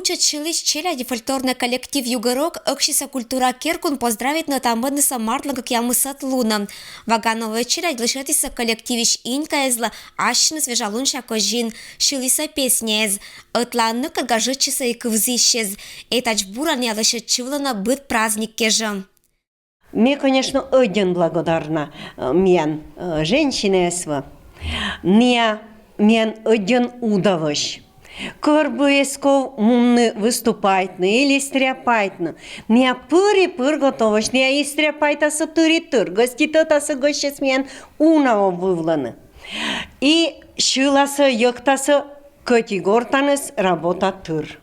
Учат шилищ челяди фольклорный коллектив «Югорок» Окшиса культура Керкун поздравит на тамбанныса мартлан как ямысат луна. Вагановая челядь лышатиса коллективищ инька эзла ащины свежалун шакожин, шилиса песнез, отланны кагажычиса и квзищез, этач буран я лышатчивлана быт праздник кежа. Мне, конечно, очень благодарна мен женщинесва. Мен очень удовощ. Корбыесков мунны выступайтны или стряпайтны. Не пыр готовощ, не истряпайтасы тыр, гоститотасы гощес мен унао вывланы. И шиласы йоктасы категортаныс работа тыр.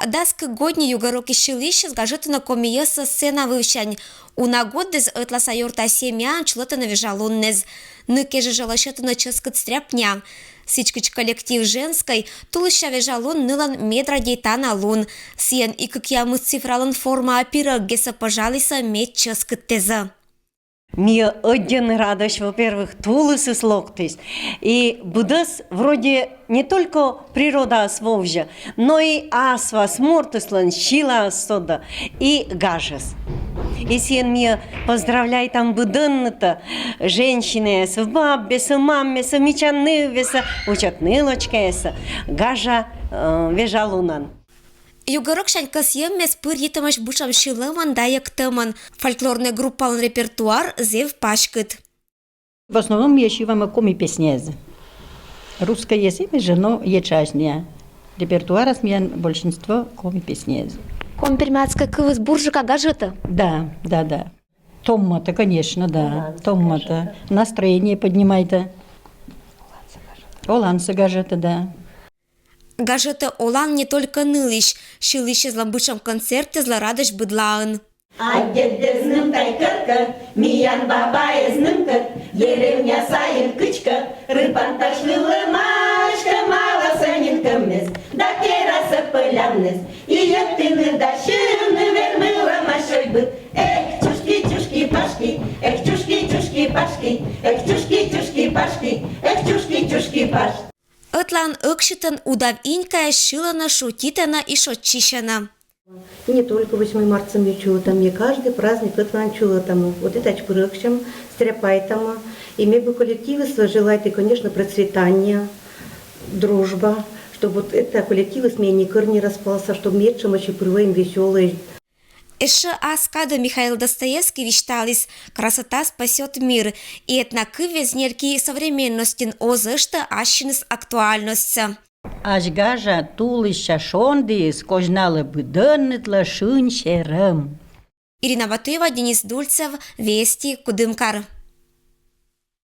Даск годни югороки шилище с гажетана комияса сцена вывщань. Уна годдез ытласа юрта семьян члотана вижалуннез. Ныкеже жалашетана ческат стряпня. Сичкич коллектив женской тулыща вежалун нылан медра дейтана лун. Сиен и как ямы цифралан форма апира геса пожалиса мед ческат теза. Мне очень радость, во-первых, тулысы слоктись. И будас вроде не только природа освобожа, но и асва, смортыслан, щила сода и гажес. И сен мне поздравляй там будынны-то женщины, с бабе, с мамме, с мечаны, веса, учат нылочка, гажа вежалунан. Югорок шанькас еммес пыр етімаш бушам шилыман даяк тыман. Фольклорный группалын репертуар зев пашкыт. В основном я шивам коми песнезы. Русская язык же, но ечашня. Репертуар смен большинство коми песнезы. Компермятская кывыз буржика гажета. Да. Томма-то, конечно, да. Томма-то. Настроение поднимай-то. Оланцы гажета, да. Гажета олан не только нылищ, шилище зламбышам концерте злорадыш быдлаын. А дедезным тайкырка, миян бабаезнымкат, деревня сайын кычка, рыбан ташлылы машка, мала санин кымнес, да терраса пыляннес, и ектыны да шыны вермыла машой быт. Эх, чушки-чушки-пашки, эх, чушки-чушки-пашки, эх, чушки-чушки-пашки, эх, чушки-чушки-пашки. Ытлан ыкшитын удав инькая шилана, шутитана и шотчищана. И не только 8 марта я чула там, я каждый праздник это чула там, вот это чпырыкшем, стряпай там, и мне бы коллективы желать, и, конечно, процветания, дружба, чтобы вот это коллективы с меня никогда не распался, чтобы мир чем очень привык веселый. Эше аскада Михаил Достоевский вещталис «Красота спасет мир», и этнакы везнерки современностин озышта ащиныс актуальносться. Аж гажа тулыща шонды скожналы быдыннытла шын шерым. Ирина Батуева, Денис Дульцев, Вести, Кудымкар.